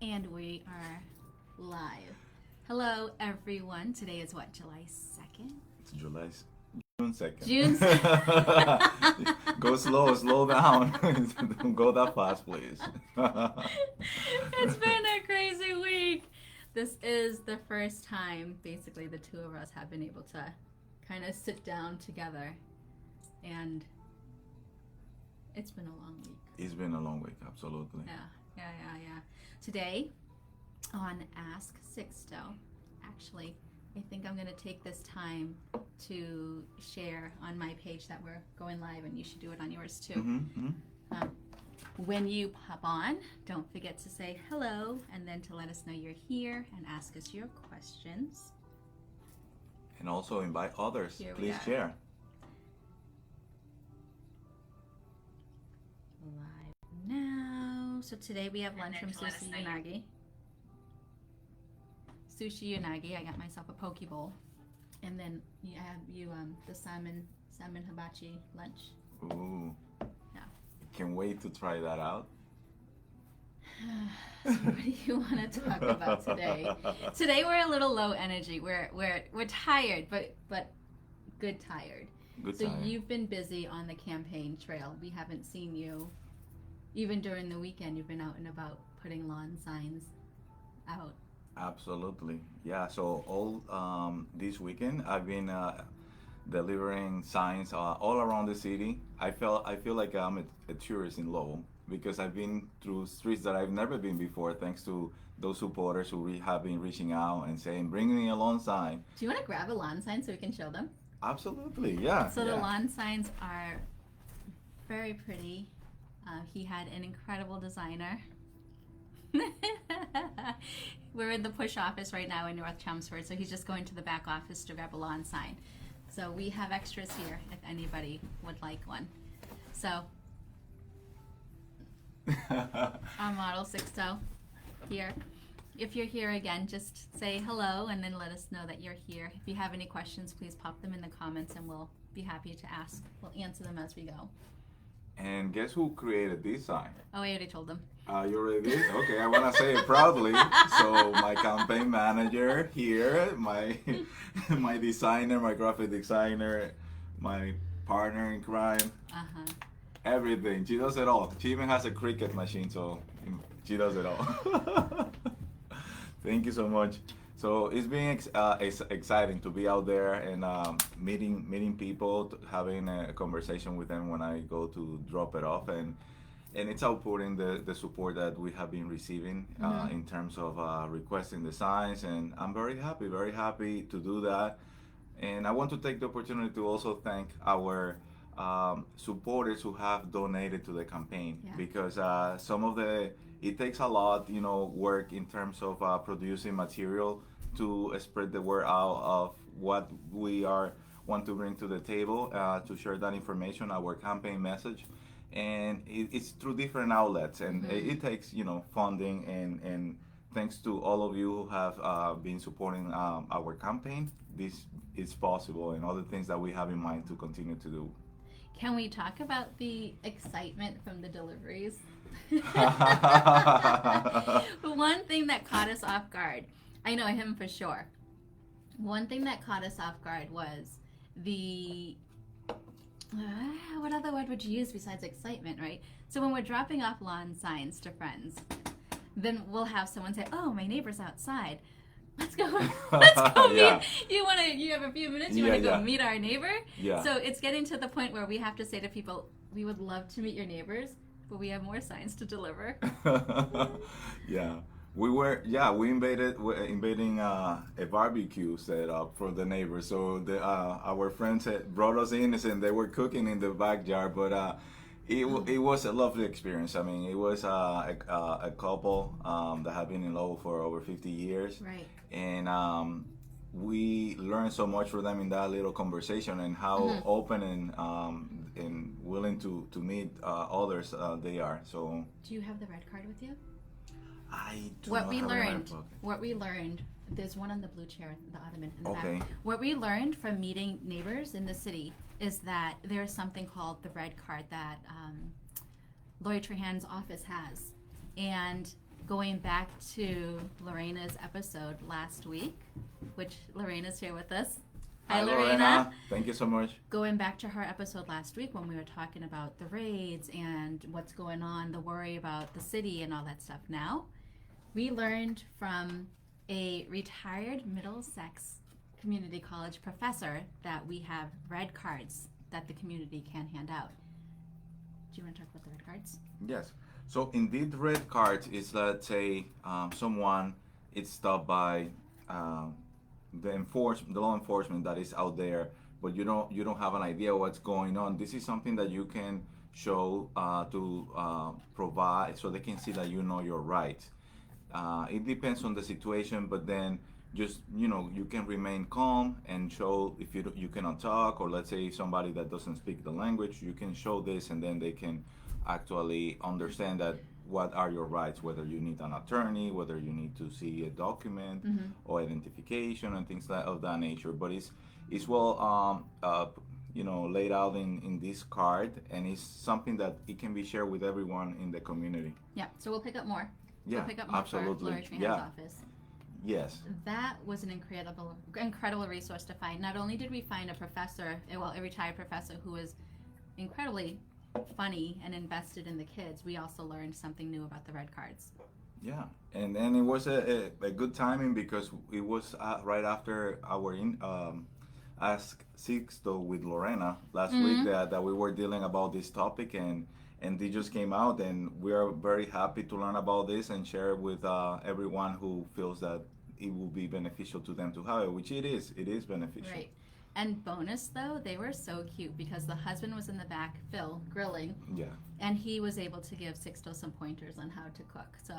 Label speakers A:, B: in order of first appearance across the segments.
A: And we are live. Hello, everyone. Today is what, July 2nd?
B: It's June 2nd.
A: June 2nd.
B: Go slow down. Don't go that fast, please.
A: It's been a crazy week. This is the first time, basically, the two of us have been able to kind of sit down together. And it's been a long week.
B: It's been a long week, absolutely.
A: Yeah. Today on Ask Sixto, actually, I think I'm going to take this time to share on my page that we're going live, and you should do it on yours too.
B: Mm-hmm.
A: When you pop on, don't forget to say hello and then to let us know you're here and ask us your questions.
B: And also invite others.
A: Here we
B: Please
A: are.
B: share.
A: Live now. So today we have lunch from Sushi Unagi. Sushi Unagi. I got myself a poke bowl, and then you have the salmon hibachi lunch.
B: Ooh.
A: Yeah.
B: Can't wait to try that out.
A: So what do you want to talk about today? Today we're a little low energy. We're tired, but good tired.
B: Good
A: So
B: time.
A: you've been busy on the campaign trail. We haven't seen you. Even during the weekend, you've been out and about putting lawn signs out.
B: Absolutely. Yeah, so all this weekend I've been delivering signs all around the city. I feel like I'm a tourist in Lowell because I've been through streets that I've never been before, thanks to those supporters who have been reaching out and saying, "Bring me a lawn sign."
A: Do you want to grab a lawn sign so we can show them?
B: Absolutely, yeah.
A: So
B: yeah.
A: the lawn signs are very pretty. He had an incredible designer. We're in the push office right now in North Chelmsford, so he's just going to the back office to grab a lawn sign. So we have extras here if anybody would like one. So our model Sixto here. If you're here again, just say hello and then let us know that you're here. If you have any questions, please pop them in the comments and we'll be happy to ask. We'll answer them as we go.
B: And guess who created this sign?
A: Oh, I already told them.
B: You already did? Okay, I want to say it proudly. So my campaign manager here, my designer, my graphic designer, my partner in crime, everything. She does it all. She even has a cricket machine, so she does it all. Thank you so much. So it's been exciting to be out there and meeting people, having a conversation with them when I go to drop it off, and it's outputting the support that we have been receiving in terms of requesting the signs, and I'm very happy to do that. And I want to take the opportunity to also thank our supporters who have donated to the campaign, because it takes a lot, work in terms of producing material to spread the word out of what we want to bring to the table, to share that information, our campaign message. And it's through different outlets, and it takes funding, and thanks to all of you who have been supporting our campaign, this is possible, and other things that we have in mind to continue to do.
A: Can we talk about the excitement from the deliveries? One thing that caught us off guard, I know him for sure. One thing that caught us off guard was the what other word would you use besides excitement, right? So when we're dropping off lawn signs to friends, then we'll have someone say, "Oh, my neighbor's outside. Let's go
B: Yeah.
A: meet. You have a few minutes. You want to go meet our neighbor?"
B: Yeah.
A: So it's getting to the point where we have to say to people, "We would love to meet your neighbors, but we have more signs to deliver."
B: Yeah. We invading a barbecue set up for the neighbors. So our friends brought us in, and they were cooking in the backyard. But it was a lovely experience. I mean, it was a couple that have been in Lowell for over 50 years.
A: Right.
B: And we learned so much from them in that little conversation, and how open and willing to meet others they are. So.
A: Do you have the red card with you?
B: I do
A: What
B: not
A: we
B: have it in my
A: learned,
B: pocket.
A: there's one on the blue chair, the ottoman in the
B: Okay.
A: back. What we learned from meeting neighbors in the city is that there's something called the red card that Lori Trahan's office has. And going back to Lorena's episode last week, which Lorena's here with us. Hi, Lorena.
B: Thank you so much.
A: Going back to her episode last week when we were talking about the raids and what's going on, the worry about the city and all that stuff. Now, we learned from a retired Middlesex Community College professor that we have red cards that the community can hand out. Do you want to talk about the red cards?
B: Yes. So indeed, red cards is, let's say, someone is stopped by the law enforcement that is out there, but you don't have an idea what's going on. This is something that you can show to provide, so they can see that you know your rights. It depends on the situation, but then just you can remain calm and show if you cannot talk, or let's say somebody that doesn't speak the language, you can show this, and then they can actually understand that what are your rights, whether you need an attorney, whether you need to see a document or identification and things of that nature. But it's well laid out in this card, and it's something that it can be shared with everyone in the community.
A: Yeah, so we'll pick up more.
B: Yeah,
A: we'll pick up more
B: absolutely.
A: For Lori Trahan's
B: Yeah.
A: office.
B: Yes.
A: That was an incredible resource to find. Not only did we find a retired professor who was incredibly funny and invested in the kids, we also learned something new about the red cards.
B: Yeah, and it was a good timing because it was right after our Ask Sixto with Lorena last week that we were dealing about this topic, and they just came out, and we are very happy to learn about this and share it with everyone who feels that it will be beneficial to them to have it, which it is beneficial.
A: Right. And bonus though, they were so cute because the husband was in the back, Phil, grilling.
B: Yeah.
A: And he was able to give Sixto some pointers on how to cook. So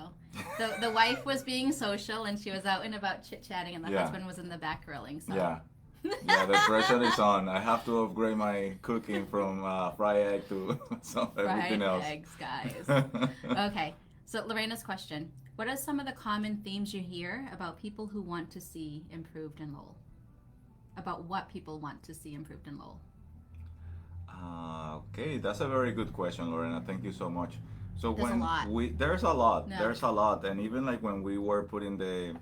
A: the wife was being social and she was out and about chit-chatting, and the husband was in the back grilling. So.
B: Yeah. Yeah, the pressure is on. I have to upgrade my cooking from fried egg to everything else.
A: Fried eggs, guys. Okay, so Lorena's question. What are some of the common themes you hear about people who want to see improved in Lowell? About what people want to see improved in Lowell?
B: Okay, that's a very good question, Lorena. Thank you so much. So
A: There's a lot.
B: There's a lot.
A: No.
B: There's a lot, and even like when we were putting the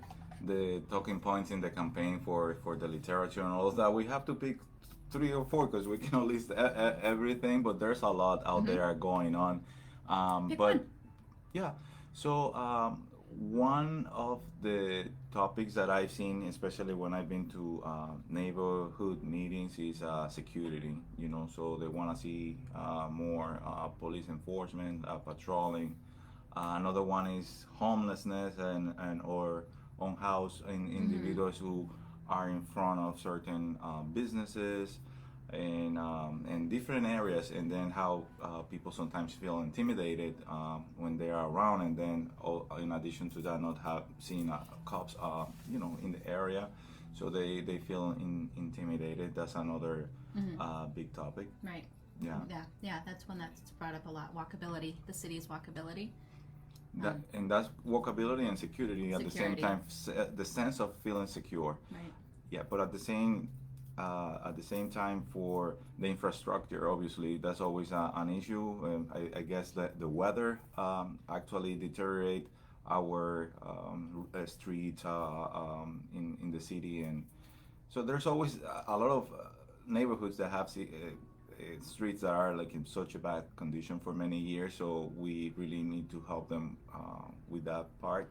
B: talking points in the campaign for the literature and all of that, we have to pick 3 or 4 because we cannot list everything, but there's a lot out there going on.
A: Pick
B: but
A: one.
B: yeah, so one of the topics that I've seen, especially when I've been to neighborhood meetings, is security. So they want to see more police enforcement, patrolling. Another one is homelessness and or unhoused individuals who are in front of certain businesses and different areas, and then how people sometimes feel intimidated when they are around, and then in addition to that, not have seen cops in the area, so they feel intimidated. That's another big topic.
A: Right. Yeah, that's one that's brought up a lot. Walkability, the city's walkability.
B: And that's walkability and security at the same time, the sense of feeling secure.
A: Right.
B: Yeah, but at the same time, for the infrastructure, obviously that's always an issue. I guess that the weather actually deteriorate our streets in the city, and so there's always a lot of neighborhoods that have streets that are like in such a bad condition for many years. So we really need to help them with that part.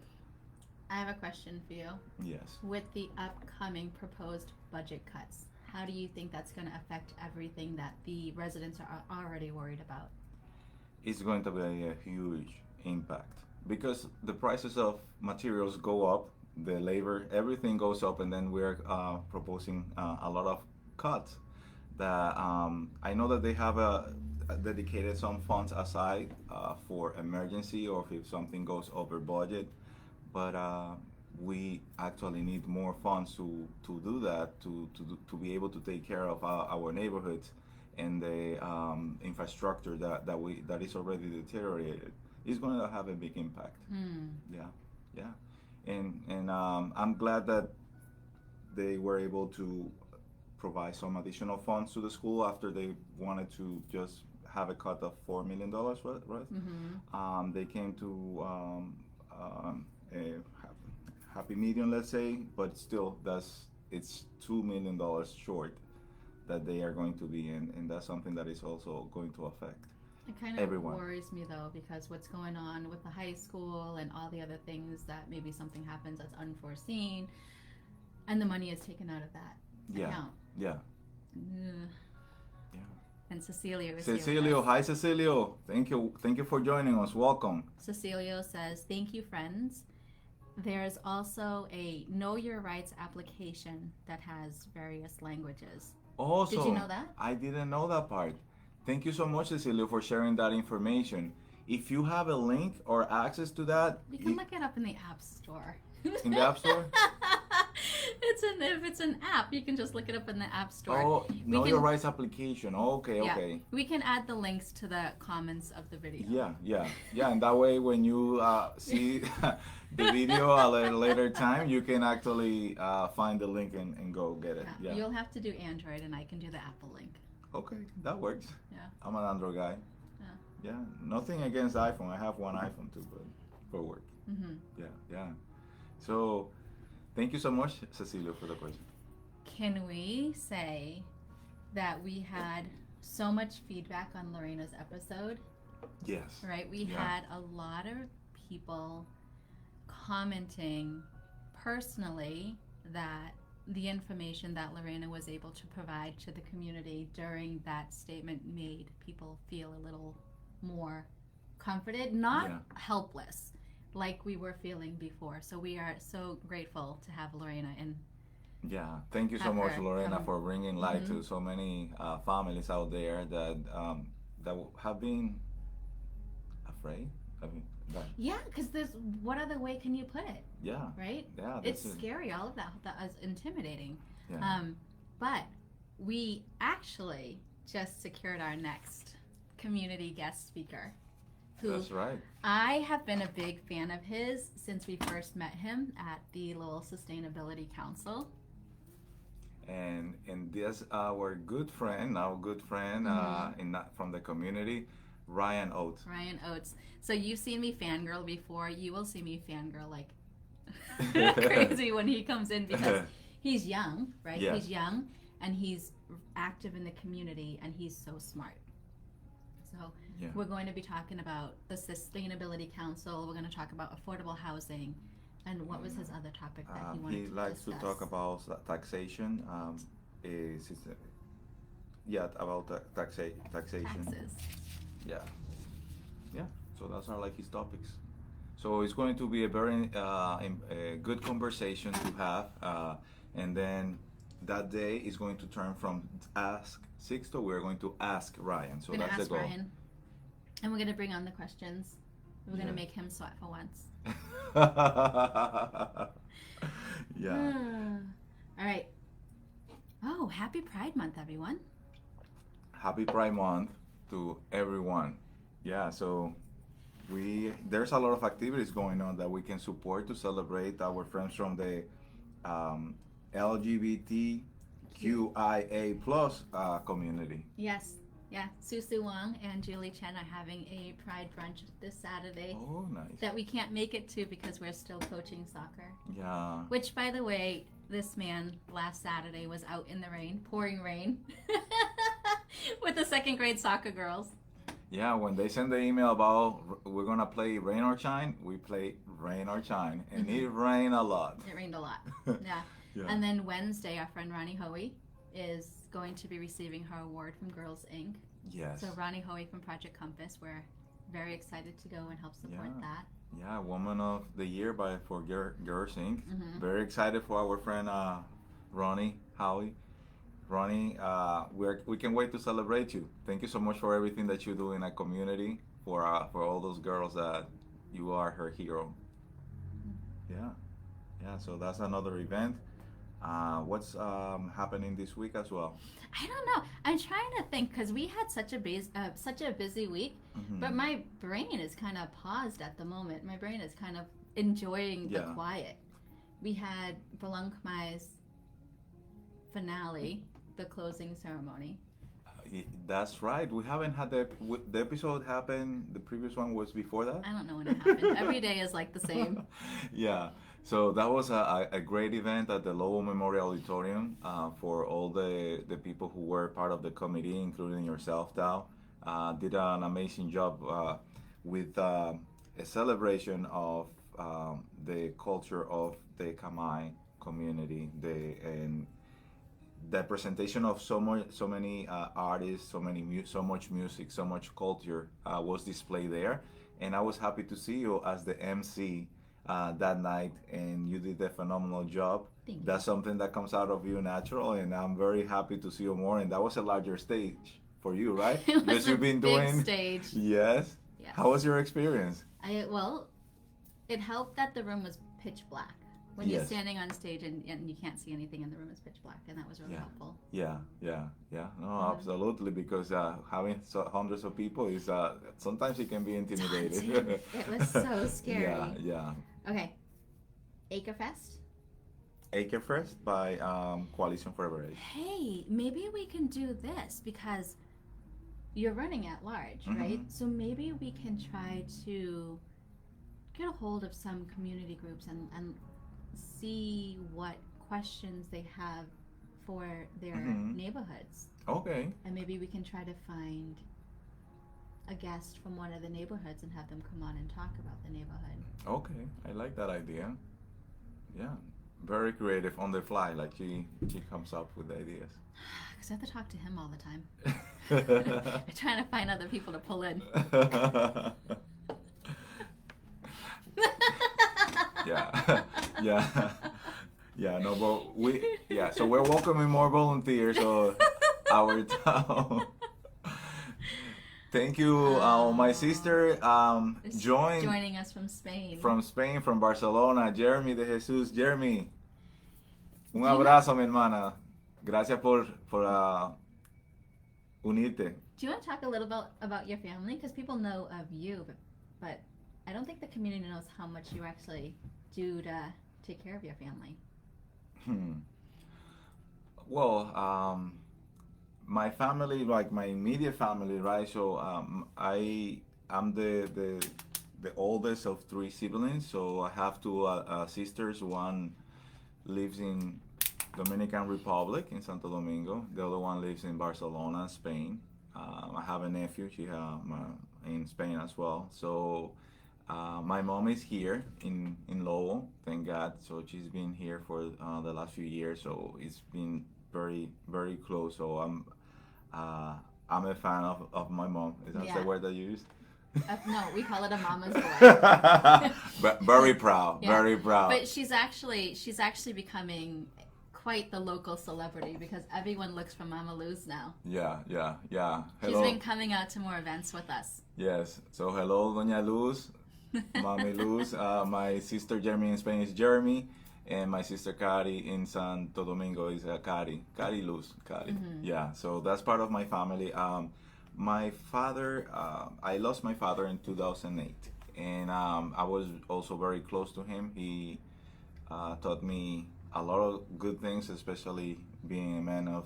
A: I have a question for you.
B: Yes.
A: With the upcoming proposed budget cuts, how do you think that's going to affect everything that the residents are already worried about?
B: It's going to be a huge impact because the prices of materials go up, the labor, everything goes up, and then we're proposing a lot of cuts. That I know that they have dedicated some funds aside for emergency or if something goes over budget, but we actually need more funds to do that, to be able to take care of our neighborhoods and the infrastructure that is already deteriorated. It's going to have a big impact. Yeah, and I'm glad that they were able to provide some additional funds to the school after they wanted to just have a cut of $4 million, right? They came to a happy medium, let's say, but still, it's $2 million short that they are going to be in, and that's something that is also going to affect
A: It kind of
B: everyone.
A: worries me though, because what's going on with the high school and all the other things that maybe something happens that's unforeseen, and the money is taken out of that account.
B: Yeah.
A: Ugh.
B: Yeah.
A: And Cecilio is here with
B: Cecilio,
A: us.
B: hi Cecilio. Thank you for joining us. Welcome.
A: Cecilio says, "Thank you, friends. There's also a Know Your Rights application that has various languages."
B: Also,
A: Did you know that?
B: I didn't know that part. Thank you so much, Cecilio, for sharing that information. If you have a link or access to that,
A: You can look it up in the App Store.
B: in the App Store?
A: If it's an app, you can just look it up in the App Store.
B: Oh, Know Your
A: can-
B: Rights application. Okay,
A: Yeah.
B: okay.
A: We can add the links to the comments of the video.
B: Yeah, and that way when you see the video at a later time, you can actually find the link and go get it. Yeah.
A: You'll have to do Android, and I can do the Apple link.
B: Okay, that works.
A: Yeah.
B: I'm an Android guy. Yeah, nothing against iPhone. I have one iPhone too, but for work.
A: Mm-hmm.
B: Yeah. So, thank you so much, Cecilia, for the question.
A: Can we say that we had so much feedback on Lorena's episode?
B: Yes.
A: Right? We
B: Yeah.
A: had a lot of people commenting personally that the information that Lorena was able to provide to the community during that statement made people feel a little more comforted, not
B: Yeah.
A: helpless like we were feeling before. So we are so grateful to have Lorena in.
B: Yeah, thank you so
A: Have
B: much,
A: her
B: Lorena,
A: come.
B: for bringing light
A: Mhm.
B: to so many families out there that have been afraid. I mean,
A: Yeah, because there's what other way can you put it,
B: yeah,
A: right?
B: that's
A: It's scary. All of that is intimidating.
B: Yeah.
A: But we actually just secured our next community guest speaker, who
B: That's right.
A: I have been a big fan of his since we first met him at the Lowell Sustainability Council.
B: And this our good friend, from the community, Ryan Oates.
A: Ryan Oates. So you've seen me fangirl before. You will see me fangirl like crazy when he comes in, because he's young, right?
B: Yeah.
A: He's young and he's active in the community and he's so smart. So
B: Yeah.
A: we're going to be talking about the Sustainability Council. We're going to talk about affordable housing. And what was his other topic that he wanted
B: He
A: to
B: likes
A: discuss?
B: to talk about taxation. About taxation.
A: Taxes.
B: Yeah. So those are like his topics. So it's going to be a very a good conversation to have, and then that day is going to turn from Ask Sixto. We're going to ask Ryan. So
A: We're going to
B: that's
A: ask
B: the goal.
A: Ryan. And we're going to bring on the questions. We're going
B: Yeah.
A: to make him sweat for once.
B: Yeah.
A: All right. Oh, happy Pride Month, everyone.
B: Happy Pride Month to everyone. Yeah, so there's a lot of activities going on that we can support to celebrate our friends from the LGBTQIA plus community.
A: Yes. Yeah. Susu Wong and Julie Chen are having a Pride brunch this Saturday
B: Oh, nice.
A: that we can't make it to because we're still coaching soccer.
B: Yeah.
A: Which, by the way, this man last Saturday was out in the rain, pouring rain, with the second grade soccer girls.
B: Yeah, when they send the email about we're gonna play Rain or Shine, we play Rain or Shine, and it rained a lot.
A: It rained a lot. Yeah.
B: Yeah.
A: And then Wednesday, our friend Ronnie Hoey is going to be receiving her award from Girls Inc.
B: Yes.
A: So Ronnie Hoey from Project Compass, we're very excited to go and help support
B: Yeah.
A: that.
B: Yeah, Woman of the Year for Girls Inc.
A: Mhm.
B: Very excited for our friend Ronnie Howie. Ronnie, we can wait to celebrate you. Thank you so much for everything that you do in our community, for all those girls that you are her hero. Yeah. So that's another event. What's happening this week as well?
A: I don't know. I'm trying to think because we had such a busy week,
B: Mhm.
A: but my brain is kind of paused at the moment. My brain is kind of enjoying the
B: Yeah.
A: quiet. We had Balankmai's finale, the closing ceremony.
B: That's right. We haven't had the episode happen. The previous one was before that.
A: I don't know when it happened. Every day is like the same.
B: Yeah. So that was a great event at the Lowell Memorial Auditorium for all the people who were part of the committee, including yourself, Tao. Did an amazing job with a celebration of the culture of the Kamai community, and the presentation of so many artists, so much music, so much culture was displayed there, and I was happy to see you as the MC that night, and you did a phenomenal job.
A: Thank
B: That's
A: you.
B: something that comes out of you natural, and I'm very happy to see you more. And that was a larger stage for you, right?
A: It was
B: Because
A: a
B: you've been
A: big
B: doing.
A: stage.
B: Yes.
A: Yes.
B: How was your experience?
A: Well, it helped that the room was pitch black. When you're
B: Yes.
A: standing on stage and you can't see anything and the room is pitch black, and that was really
B: Yeah.
A: helpful.
B: Yeah, yeah, yeah. No,
A: Mhm.
B: absolutely. Because having hundreds of people is sometimes it can be intimidating.
A: Daunting. It was so scary.
B: Yeah, yeah.
A: Okay, Acrefest.
B: Acre First by Coalition for Liberation.
A: Hey, maybe we can do this because you're running at large,
B: Mhm.
A: right? So maybe we can try to get a hold of some community groups and see what questions they have for their
B: Mhm.
A: neighborhoods.
B: Okay.
A: And maybe we can try to find a guest from one of the neighborhoods and have them come on and talk about the neighborhood.
B: Okay. I like that idea. Yeah. Very creative on the fly. Like she comes up with ideas.
A: Because I have to talk to him all the time. I'm trying to find other people to pull in.
B: Yeah. Yeah. Yeah, no, but so we're welcoming more volunteers to our town. Thank you, my sister
A: Joining us from Spain.
B: from Spain, from Barcelona, Jeremy de Jesus. Jeremy, un
A: Do you
B: abrazo, mi hermana. Gracias por unirte.
A: Do you want to talk a little bit about your family? Because people know of you, but I don't think the community knows how much you actually do to take care of your family.
B: Well, my family, like my immediate family, right? So I'm the oldest of three siblings. So I have two sisters. One lives in Dominican Republic in Santo Domingo. The other one lives in Barcelona, Spain. I have a nephew. She in Spain as well. So my mom is here in Lowell, thank God. So she's been here for the last few years. So it's been very very close. So I'm a fan of my mom. Is that the word I used?
A: No, we call it a mama's boy.
B: But very proud,
A: Yeah.
B: very proud.
A: But she's actually becoming quite the local celebrity because everyone looks for Mama Luz now.
B: Yeah. Hello.
A: She's been coming out to more events with us.
B: Yes. So hello, Doña Luz, Mami Luz. My sister Jeremy in Spain is Jeremy, and my sister Cari in Santo Domingo is Cari Luz. Cari.
A: Mm-hmm.
B: Yeah. So that's part of my family. My father, I lost my father in 2008, and I was also very close to him. He taught me a lot of good things, especially being a man of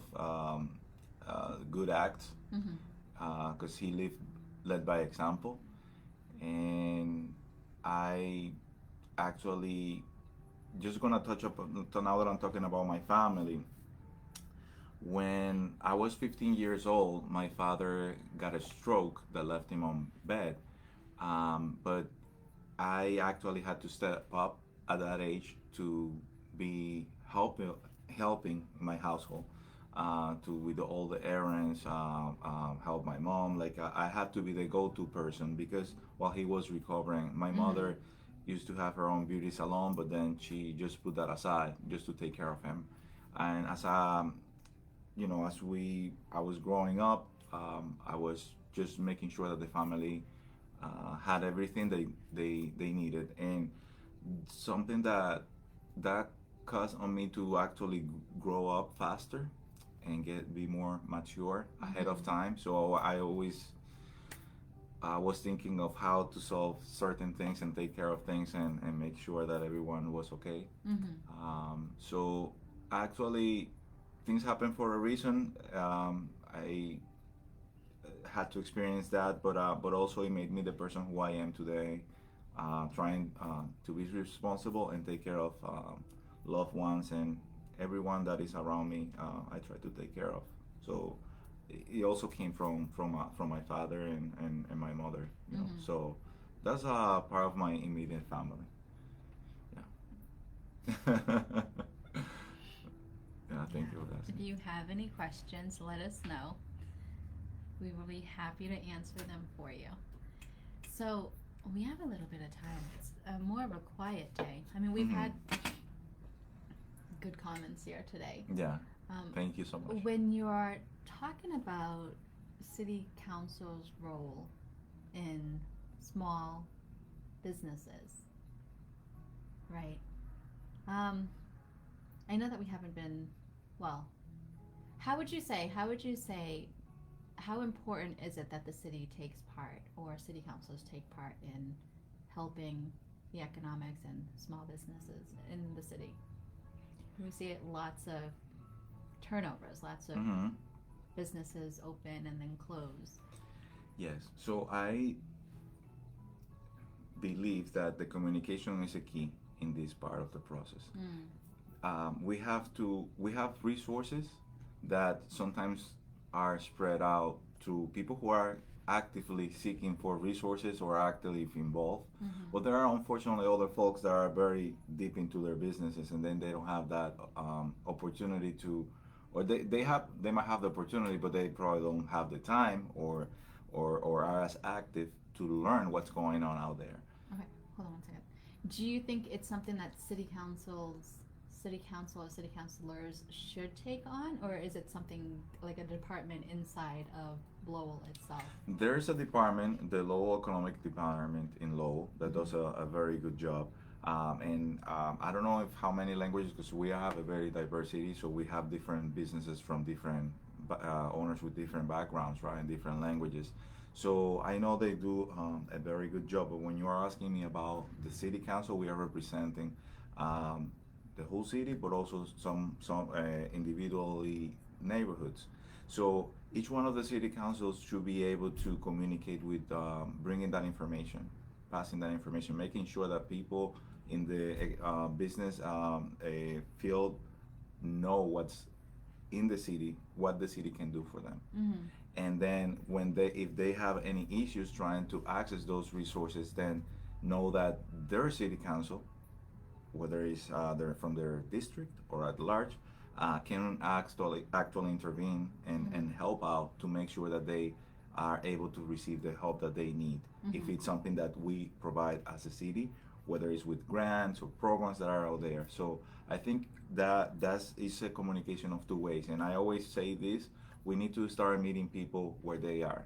B: good acts, because he led by example. And I actually just gonna touch up now that I'm talking about my family. When I was 15 years old, my father got a stroke that left him on bed. But I actually had to step up at that age to be helping my household, with all the errands, help my mom. Like I had to be the go-to person because while he was recovering, my mother used to have her own beauty salon, but then she just put that aside just to take care of him. And as I was growing up, I was just making sure that the family had everything they needed, and something that caused on me to actually grow up faster and be more mature ahead of time. So I always was thinking of how to solve certain things and take care of things and make sure that everyone was okay. So actually, things happen for a reason. I had to experience that, but also it made me the person who I am today, trying to be responsible and take care of loved ones and everyone that is around me. I try to take care of. So it also came from my father and my mother. You know, so that's part of my immediate family. Yeah. Yeah, thank you for
A: If
B: that.
A: you have any questions, let us know. We will be happy to answer them for you. So we have a little bit of time. It's more of a quiet day. I mean, we've had good comments here today.
B: Yeah, thank you so much.
A: When you are talking about city council's role in small businesses, right? I know that we haven't been, well, how would you say, how important is it that the city takes part or city councils take part in helping the economics and small businesses in the city? We see it lots of turnovers, lots of businesses open and then close.
B: Yes, so I believe that the communication is a key in this part of the process. We have resources that sometimes are spread out to people who are actively seeking for resources or actively involved. But there are unfortunately other folks that are very deep into their businesses and then they don't have that opportunity to, or they might have the opportunity, but they probably don't have the time or are as active to learn what's going on out there.
A: Okay, hold on one second. Do you think it's something that city council or city councilors should take on, or is it something like a department inside of Lowell itself?
B: There's a department, the Lowell Economic Department in Lowell, that does a very good job. I don't know if how many languages, because we have a very diverse city, so we have different businesses from different owners with different backgrounds, right, and different languages. So I know they do a very good job. But when you are asking me about the city council, we are representing the whole city, but also some individually neighborhoods. So each one of the city councils should be able to communicate with bringing that information, passing that information, making sure that people in the business field know what's in the city, what the city can do for them. And then if they have any issues trying to access those resources, then know that their city council, whether it's they're from their district or at large, can actually intervene and help out to make sure that they are able to receive the help that they need. If it's something that we provide as a city, whether it's with grants or programs that are out there. So I think that's a communication of two ways. And I always say this: we need to start meeting people where they are,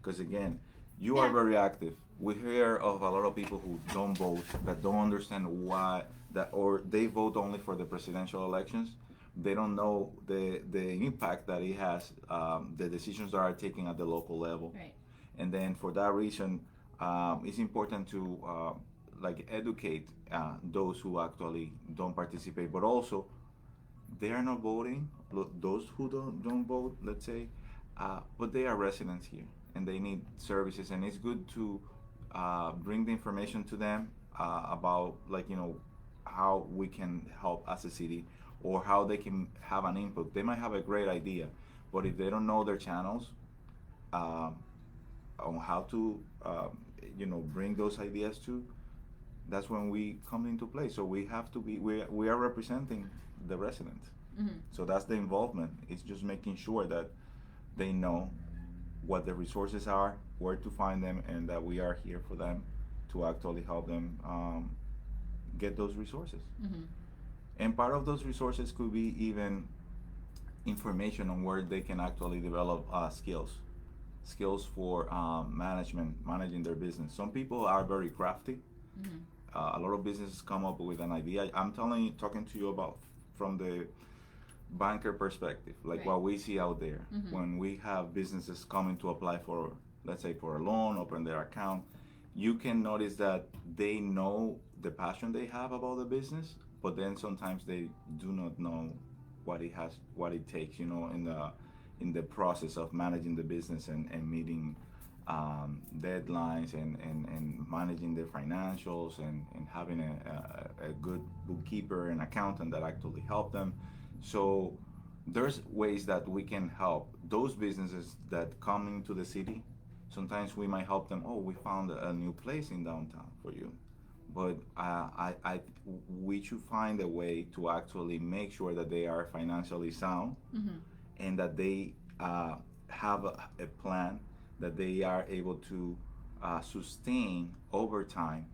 B: because again, you are very active. We hear of a lot of people who don't vote, that don't understand why that, or they vote only for the presidential elections. They don't know the impact that it has, the decisions that are taken at the local level.
A: Right.
B: And then for that reason, it's important to like educate those who actually don't participate, but also they are not voting. Those who don't vote, let's say, but they are residents here and they need services, and it's good to bring the information to them about, like, how we can help as a city or how they can have an input. They might have a great idea, but if they don't know their channels on how to bring those ideas to, that's when we come into play. So we have to be, we are representing the residents. So that's the involvement. It's just making sure that they know what the resources are, where to find them, and that we are here for them to actually help them get those resources. And part of those resources could be even information on where they can actually develop skills for managing their business. Some people are very crafty. A lot of businesses come up with an idea. I'm talking to you about from the banker perspective, like what we see out there when we have businesses coming to apply for, let's say, for a loan, open their account. You can notice that they know the passion they have about the business, but then sometimes they do not know what it takes, in in the process of managing the business and meeting deadlines and managing their financials and having a good bookkeeper and accountant that actually help them. So there's ways that we can help those businesses that come into the city. Sometimes we might help them. Oh, we found a new place in downtown for you, but we should find a way to actually make sure that they are financially sound
A: Mm-hmm.
B: and that they have a plan that they are able to sustain over time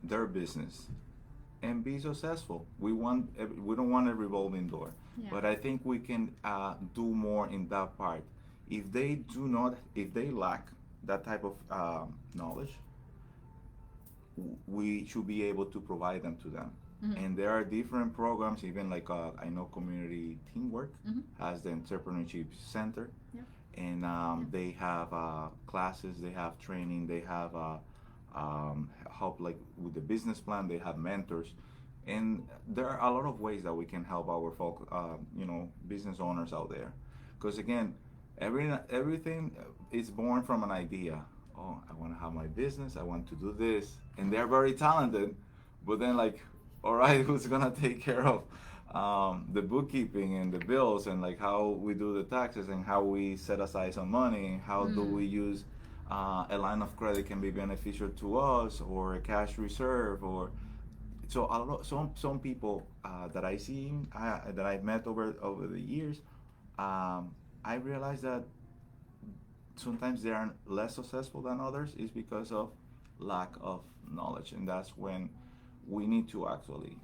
B: their business and be successful. We don't want a revolving door,
A: Yeah.
B: but I think we can do more in that part. If they lack that type of knowledge, we should be able to provide them to them.
A: Mm-hmm.
B: And there are different programs, even like I know Community Teamwork
A: Mm-hmm.
B: has the Entrepreneurship Center,
A: Yep.
B: and they have classes, they have training, they have help like with the business plan, they have mentors, and there are a lot of ways that we can help our folk, business owners out there, because again, everything is born from an idea. Oh, I want to have my business, I want to do this, and they're very talented, but then like, all right, who's gonna take care of the bookkeeping and the bills and like how we do the taxes and how we set aside some money, how do we use a line of credit can be beneficial to us or a cash reserve or so a lot, some people that I see that I've met over the years, I realize that sometimes they are less successful than others is because of lack of knowledge, and that's when we need to actually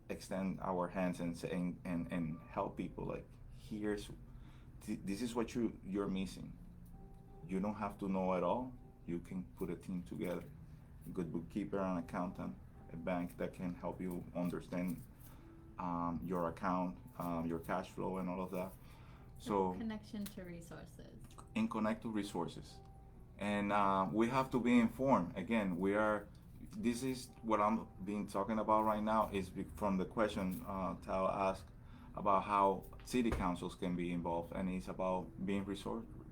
B: extend our hands and say and help people like this is what you're missing. You don't have to know it all. You can put a team together, a good bookkeeper, an accountant, a bank that can help you understand your account, your cash flow, and all of that. So
A: Connection to resources.
B: and connect to resources, and we have to be informed. Again, this is what I'm being talking about right now is from the question Tao asked about how city councils can be involved, and it's about being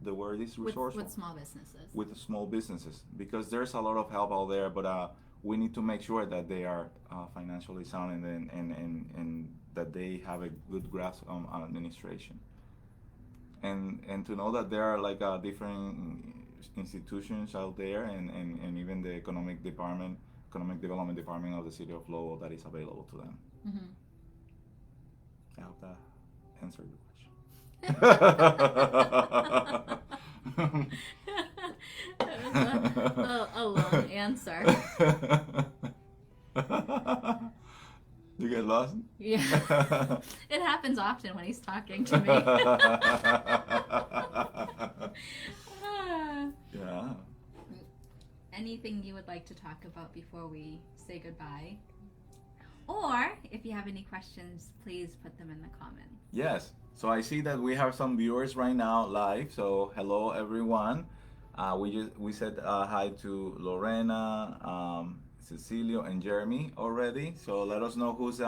B: the word is resourceful
A: With small businesses.
B: with the small businesses, because there's a lot of help out there, but we need to make sure that they are financially sound and that they have a good grasp on administration, and to know that there are like different institutions out there and even the economic development department of the city of Lowell that is available to them.
A: Mm-hmm.
B: I hope that answered your question.
A: That was a long answer.
B: You get lost?
A: Yeah. It happens often when he's talking to me.
B: Yeah.
A: Anything you would like to talk about before we say goodbye? Or if you have any questions, please put them in the comments.
B: Yes. So I see that we have some viewers right now live. So hello everyone. We said hi to Lorena, Cecilio, and Jeremy already. So let us know who's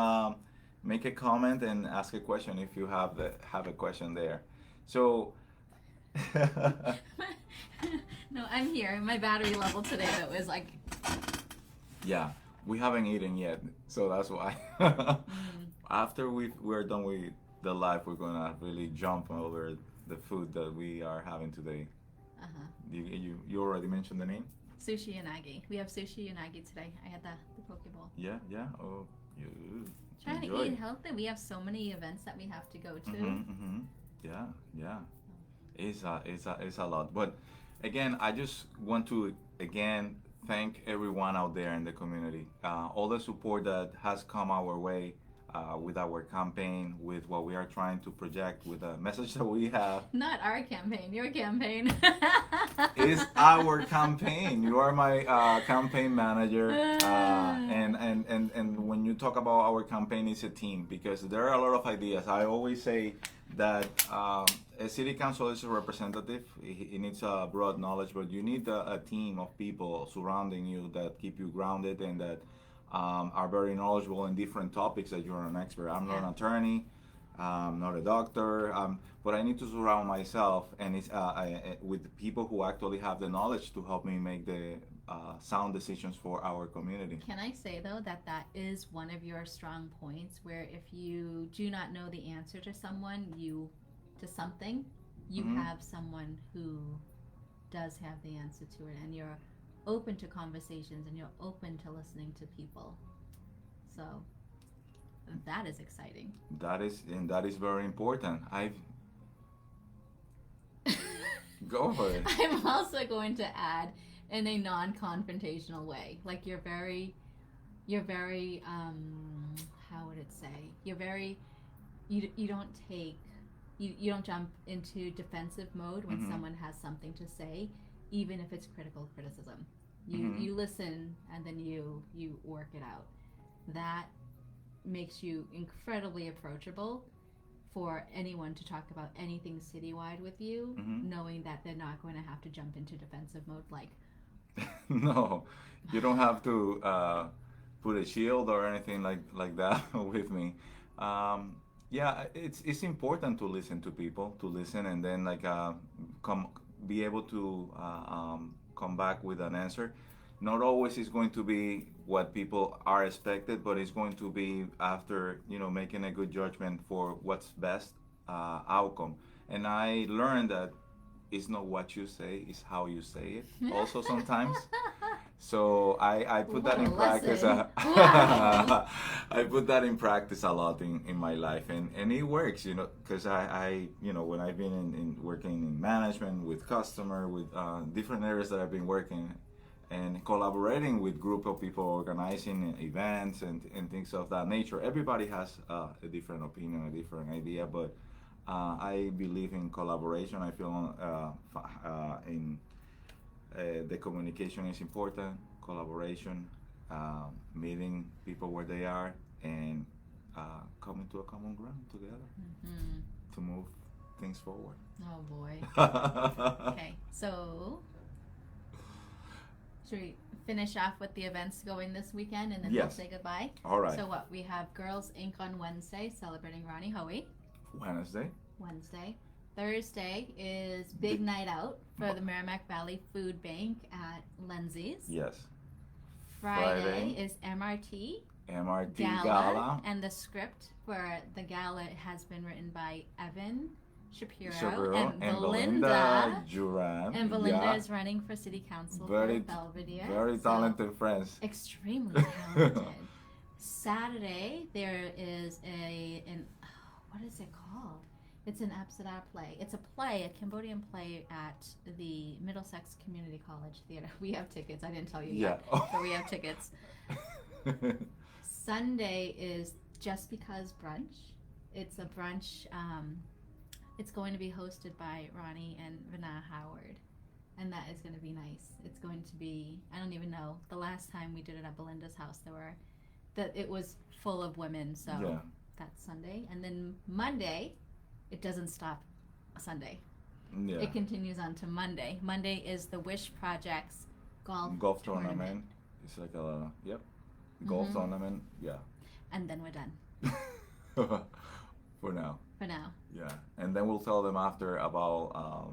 B: make a comment and ask a question if you have a question there. So
A: No, I'm here. My battery level today though is like
B: yeah, we haven't eaten yet, so that's why. After we're done with the live, we're gonna really jump over the food that we are having today. You already mentioned the name?
A: Sushi Unagi. We have sushi unagi today. I had the poke bowl.
B: Yeah. Oh, you
A: Trying
B: enjoy.
A: to eat healthy. We have so many events that we have to go to.
B: Yeah. It's a lot. But again, I just want to thank everyone out there in the community. All the support that has come our way with our campaign, with what we are trying to project, with the message that we have.
A: Not our campaign, your campaign.
B: It's our campaign. You are my campaign manager, and when you talk about our campaign, it's a team because there are a lot of ideas. I always say that a city council is a representative. It needs a broad knowledge, but you need a team of people surrounding you that keep you grounded and that are very knowledgeable in different topics that you're an expert. I'm not an attorney. I'm not a doctor, but I need to surround myself and with the people who actually have the knowledge to help me make the sound decisions for our community.
A: Can I say though that that is one of your strong points, where if you do not know the answer to something, you
B: Mhm.
A: have someone who does have the answer to it, and you're open to conversations and you're open to listening to people. So that is exciting.
B: That is very important. I go for it.
A: I'm also going to add in a non-confrontational way. Like you're very how would it say? You don't take you don't jump into defensive mode when
B: Mhm.
A: someone has something to say, even if it's critical criticism.
B: Mhm.
A: You listen and then you work it out. That makes you incredibly approachable for anyone to talk about anything citywide with you,
B: Mhm.
A: knowing that they're not going to have to jump into defensive mode like,
B: No, you don't have to put a shield or anything like that with me. Yeah, it's important to listen to people, to listen, and then come be able to come back with an answer. Not always is going to be what people are expected, but it's going to be after making a good judgment for what's best outcome. And I learned that it's not what you say, it's how you say it. Also sometimes. So I put
A: what
B: that
A: a
B: in practice.
A: lesson. Wow.
B: I put that in practice a lot in my life, and it works, because when I've been in working in management with customer, with different areas that I've been working, and collaborating with group of people, organizing events and things of that nature. Everybody has a different opinion, a different idea, but I believe in collaboration. I feel in the communication is important, collaboration, meeting people where they are, and coming to a common ground together
A: Mhm.
B: to move things forward.
A: Oh boy. Okay, so should we finish off with the events going this weekend and then we'll
B: Yes.
A: say goodbye?
B: All right.
A: So what? We have Girls Inc. on Wednesday celebrating Ronnie Hoey.
B: Wednesday.
A: Thursday is big night out for the Merrimack Valley Food Bank at Lindsay's.
B: Yes.
A: Friday is MRT
B: MRT
A: Gala,
B: Gala.
A: and the script for the gala has been written by Evan Shapiro,
B: Shapiro
A: and
B: and
A: Belinda.
B: Duran.
A: And Belinda
B: Yeah.
A: is running for city council
B: Very,
A: for Belvedere.
B: very
A: so
B: talented friends.
A: extremely talented. Saturday there is what is it called? It's an Apsara play. It's a play, a Cambodian play at the Middlesex Community College Theater. We have tickets. I didn't tell you
B: Yeah.
A: yet, but we have tickets. Sunday is Just Because Brunch. It's a brunch. It's going to be hosted by Ronnie and Vana Howard, and that is going to be nice. It's going to be, I don't even know, the last time we did it at Belinda's house, it was full of women, so
B: Yeah.
A: that's Sunday. And then Monday, it doesn't stop Sunday.
B: Yeah.
A: It continues on to Monday. Monday is the Wish Project's
B: golf tournament. It's like a golf
A: Mhm.
B: tournament. Yeah.
A: And then we're done
B: For now.
A: for now.
B: Yeah. And then we'll tell them after about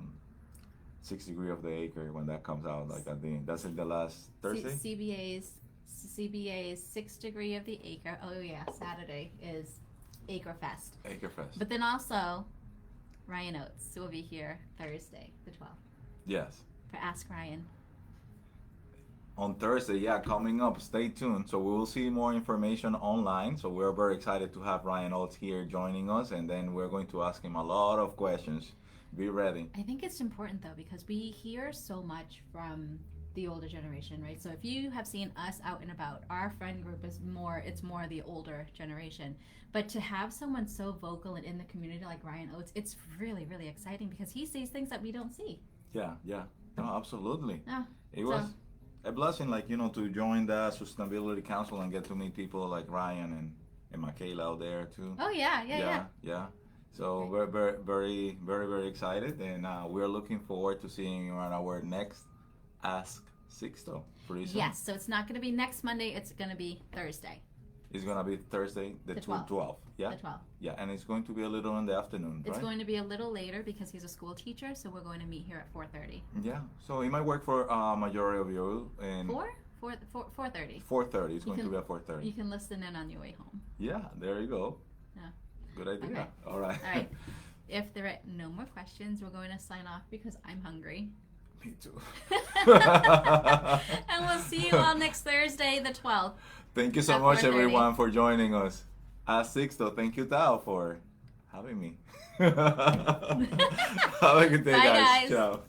B: 6 Degree of the Acre when that comes out. Like I think that's in the last Thursday.
A: CBA's 6 Degree of the Acre. Oh yeah, Saturday is Acre Fest.
B: Acre Fest.
A: But then also, Ryan Oates will be here Thursday, the 12th,
B: Yes.
A: for Ask Ryan.
B: On Thursday, yeah, coming up. Stay tuned. So we will see more information online. So we're very excited to have Ryan Oates here joining us, and then we're going to ask him a lot of questions. Be ready.
A: I think it's important though, because we hear so much from the older generation, right? So if you have seen us out and about, our friend group is more the older generation. But to have someone so vocal and in the community like Ryan Oates, it's really, really exciting because he sees things that we don't see.
B: Yeah. No, absolutely.
A: Yeah.
B: It was a blessing, to join the Sustainability Council and get to meet people like Ryan and Michaela out there too.
A: Oh yeah.
B: So we're very, very, very, very excited, and we're looking forward to seeing you on our next Ask Sixto. Pretty soon.
A: Yes, so it's not going to be next Monday, it's going to be Thursday.
B: It's gonna be Thursday, the
A: The 12th.
B: 12th. Yeah.
A: The 12th.
B: Yeah, and it's going to be a little in the afternoon,
A: It's
B: right?
A: going to be a little later because he's a school teacher, so we're going to meet here at 4:30.
B: Yeah. So it might work for majority of you. And
A: 4:30.
B: 4:30. It's
A: You
B: going to
A: can-
B: be at 4:30.
A: You can listen in on your way home.
B: Yeah. There you go.
A: Yeah.
B: Good idea.
A: Okay.
B: All right.
A: All right. If there are no more questions, we're going to sign off because I'm hungry.
B: Me too.
A: And we'll see you all next Thursday, the 12th.
B: Thank you so
A: At
B: much,
A: 4:30.
B: everyone, for joining us. Sixto, thank you, Tao, for having me. Have a good day,
A: Bye,
B: guys.
A: guys.
B: Ciao.